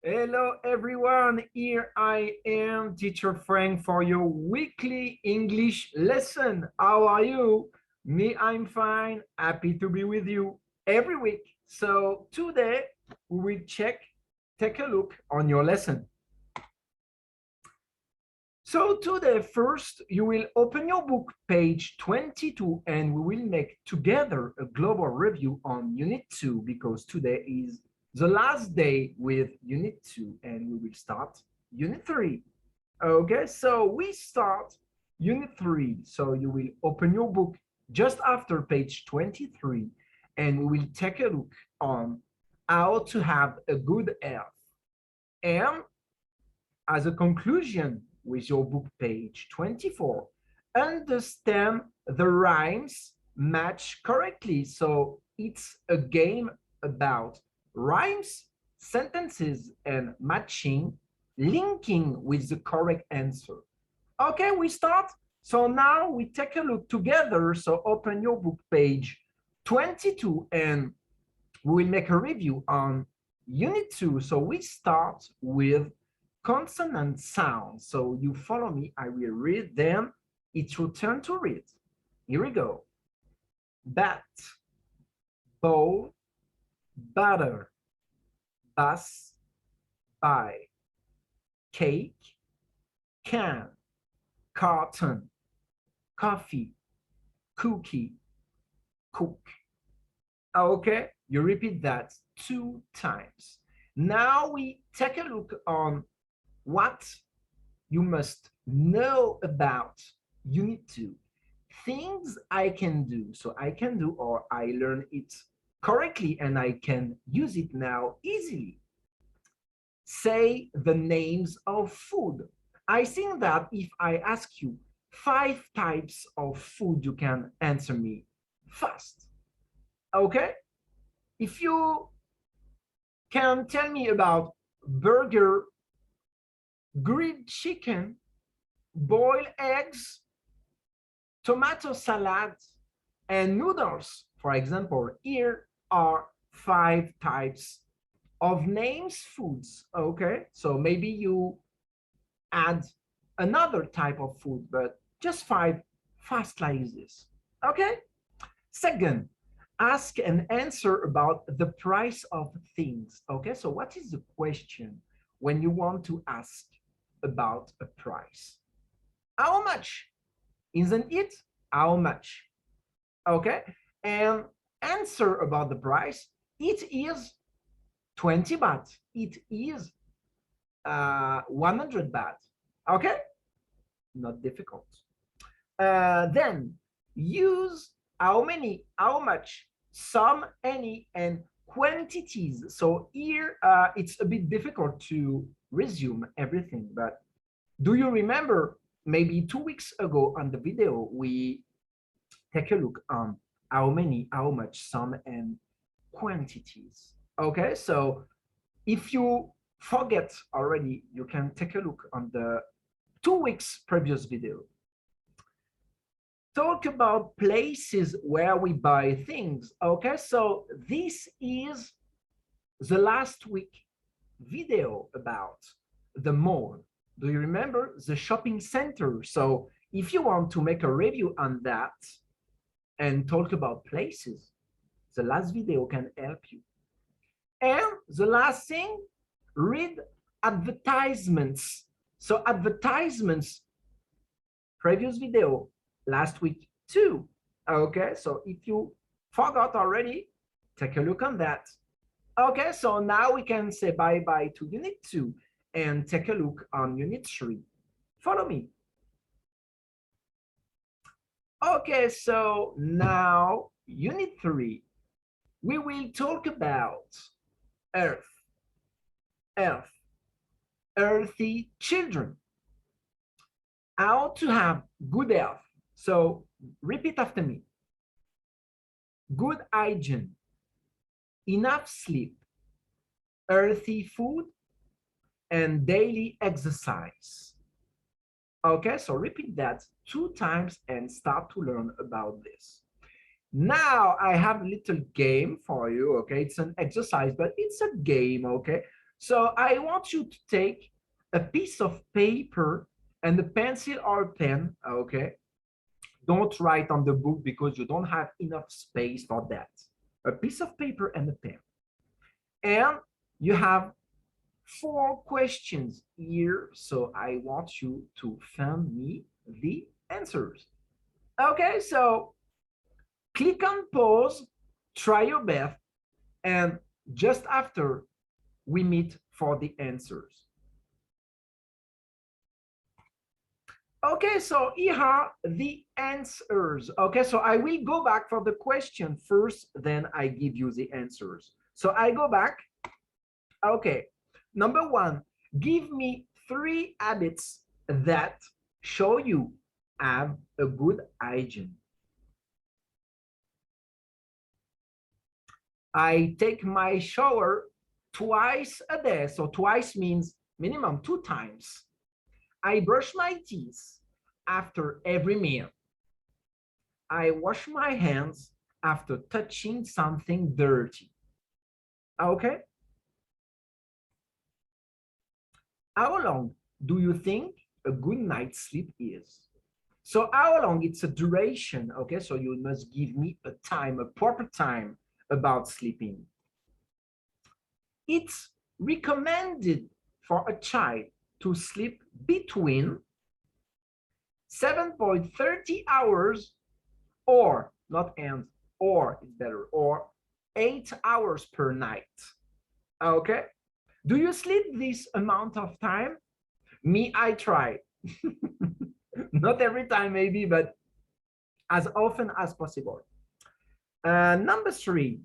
Hello everyone, here I am, Teacher Frank, for your weekly English lesson. How are you? Me, I'm fine, happy to be with you every week. So today we will take a look on your lesson. So today, first, you will open your book, page 22, and we will make together a global review on Unit 2 because today is the last day with Unit 2 and we will start Unit 3. Okay, so we start Unit 3. So you will open your book just after page 23 and we will take a look on how to have a good health. And as a conclusion, with your book page 24, understand the rhymes match correctly. So it's a game about rhymes, sentences, and matching, linking with the correct answer. Okay, we start. So now we take a look together. So open your book page 22 and we will make a review on Unit 2. So we start with consonant sounds. So you follow me, I will read them. It's your turn to read. Here we go. Bat, bowl, butter, bus, buy, cake, can, carton, coffee, cookie, cook. Okay, you repeat that 2 times. Now we take a look on what you must know about Unit 2. Things I can do. So I can do or I learn it correctly and I can use it now easily. Say the names of food. I think that if I ask you 5 types of food, you can answer me fast. Okay? If you can tell me about burger, grilled chicken, boiled eggs, tomato salad, and noodles, for example, here are 5 types of names foods. Okay, so maybe you add another type of food, but just 5 fast like this. Okay, second, ask and answer about the price of things. Okay, so what is the question when you want to ask about a price? How much? Isn't it? How much? Okay, and answer about the price. It is 20 baht. It is 100 baht. Okay, not difficult. Then use how many, how much, some, any, and quantities. So here it's a bit difficult to resume everything, but do you remember maybe 2 weeks ago on the video, we take a look on how many, how much, some, and quantities. Okay, so if you forget already, you can take a look on the 2 weeks previous video. Talk about places where we buy things. Okay, so this is the last week video about the mall. Do you remember the shopping center? So if you want to make a review on that and talk about places, the last video can help you. And the last thing, read advertisements. So advertisements, previous video, last week too. Okay, so if you forgot already, take a look on that. Okay, so now we can say bye-bye to Unit 2 and take a look on Unit 3. Follow me. Okay, so now Unit 3, we will talk about Earth, Earth, earthy children, how to have good health. So repeat after me. Good hygiene, enough sleep, earthy food, and daily exercise. Okay, so repeat that 2 times and start to learn about this. Now I have a little game for you. Okay, it's an exercise, but it's a game. Okay, So I want you to take a piece of paper and a pencil or a pen, okay? Don't write on the book because you don't have enough space for that. A piece of paper and a pen. And you have 4 questions here, so I want you to find me the answers. Okay, so click on pause, try your best, and just after we meet for the answers. Okay, so here are the answers. Okay, so I will go back for the question first, then I give you the answers. So I go back. Okay, number 1, give me 3 habits that show you have a good hygiene. I take my shower twice a day. So twice means minimum 2 times. I brush my teeth after every meal. I wash my hands after touching something dirty. Okay? How long do you think a good night's sleep is? So how long? It's a duration, okay? So you must give me a time, a proper time about sleeping. It's recommended for a child to sleep between 7.30 hours or, not and, or it's better, or 8 hours per night. Okay? Do you sleep this amount of time? Me, I try. Not every time maybe, but as often as possible. Number 3,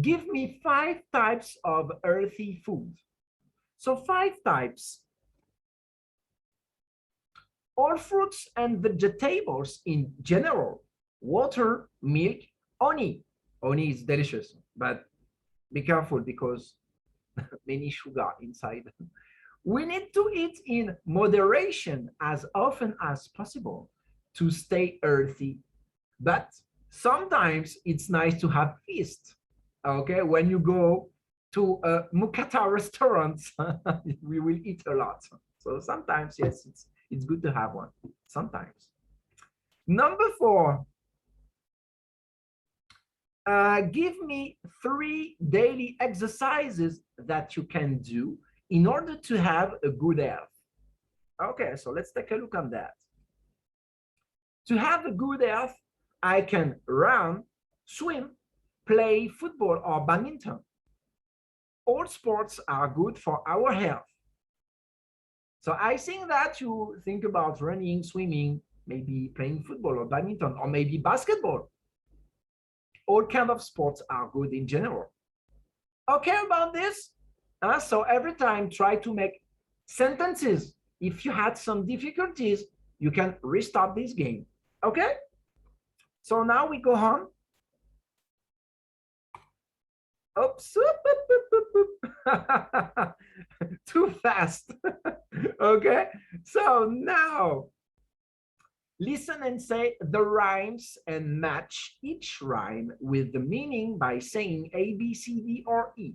give me 5 types of earthy food. So 5 types. All fruits and vegetables in general, water, milk, honey. Honey is delicious, but be careful because many sugar inside. We need to eat in moderation as often as possible to stay earthy. But sometimes it's nice to have feast. Okay, when you go to a Mukata restaurant, we will eat a lot. So sometimes, yes, it's good to have one, sometimes. Number 4, give me 3 daily exercises that you can do in order to have a good health. Okay, so let's take a look on that. To have a good health, I can run, swim, play football or badminton. All sports are good for our health. So I think that you think about running, swimming, maybe playing football or badminton, or maybe basketball. All kinds of sports are good in general. Okay about this? So every time try to make sentences. If you had some difficulties, you can restart this game. Okay? So now we go on. Oops. Too fast. Okay? So now listen and say the rhymes and match each rhyme with the meaning by saying A, B, C, D, or E.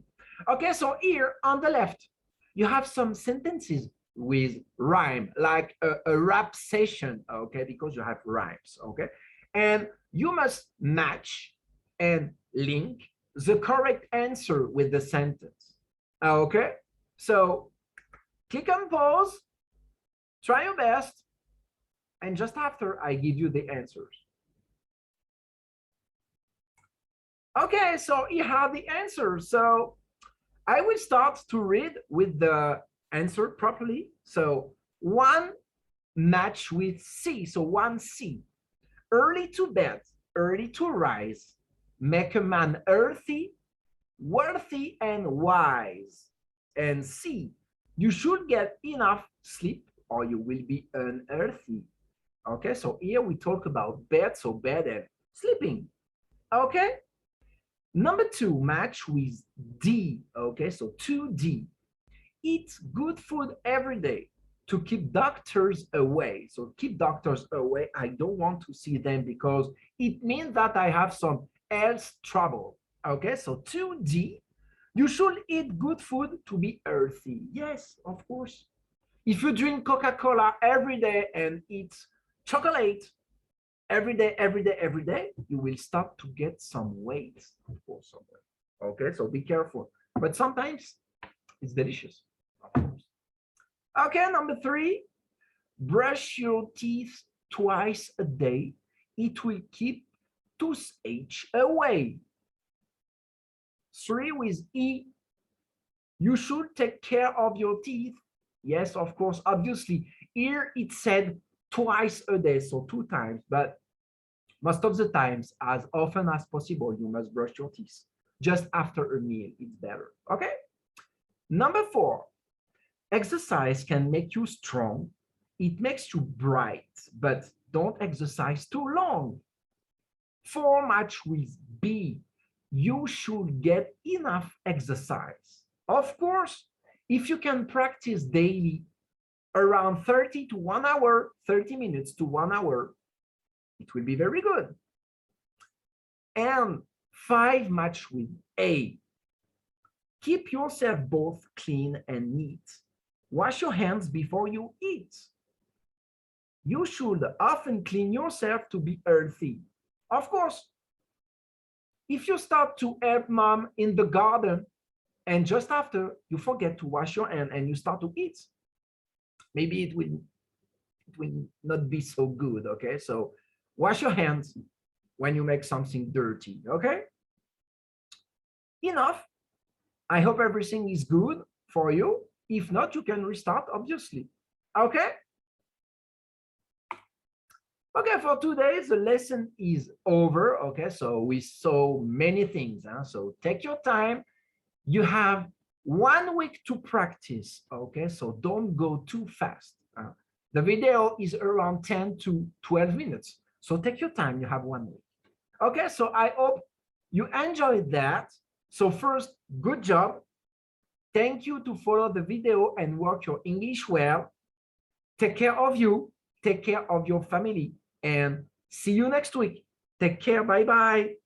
Okay, so here on the left, you have some sentences with rhyme, like a rap session, okay, because you have rhymes, okay? And you must match and link the correct answer with the sentence, okay? So click on pause, try your best, and just after I give you the answers. Okay, so here are the answers. So I will start to read with the answer properly. So 1 match with C. So 1C. Early to bed, early to rise. Make a man earthy, worthy, and wise. And C. You should get enough sleep or you will be unearthly. Okay, so here we talk about bed, so bed and sleeping. Okay. Number 2, match with D. Okay, so 2D. Eat good food every day to keep doctors away. So keep doctors away. I don't want to see them because it means that I have some health trouble. Okay, so 2D. You should eat good food to be healthy. Yes, of course. If you drink Coca-Cola every day and eat chocolate every day, you will start to get some weight, of course. Okay, so be careful. But sometimes it's delicious, of course. Okay, number 3, brush your teeth twice a day. It will keep toothache away. 3 with E, you should take care of your teeth. Yes, of course, obviously. Here it said twice a day, so 2 times, but most of the times, as often as possible, you must brush your teeth. Just after a meal, it's better, okay? Number 4, exercise can make you strong. It makes you bright, but don't exercise too long. 4 match with B, you should get enough exercise. Of course, if you can practice daily around 30 to 1 hour, 30 minutes to 1 hour, it will be very good. And 5 match with A. Keep yourself both clean and neat. Wash your hands before you eat. You should often clean yourself to be healthy. Of course, if you start to help mom in the garden and just after you forget to wash your hand and you start to eat, maybe it will not be so good, okay? So wash your hands when you make something dirty, okay? Enough. I hope everything is good for you. If not, you can restart, obviously, okay? Okay, for today, the lesson is over, okay? So we saw many things, huh? So take your time. You have 1 week to practice, okay? So don't go too fast. The video is around 10 to 12 minutes. So take your time, you have 1 week. Okay, so I hope you enjoyed that. So first, good job. Thank you to follow the video and work your English well. Take care of you, take care of your family, and see you next week. Take care, bye-bye.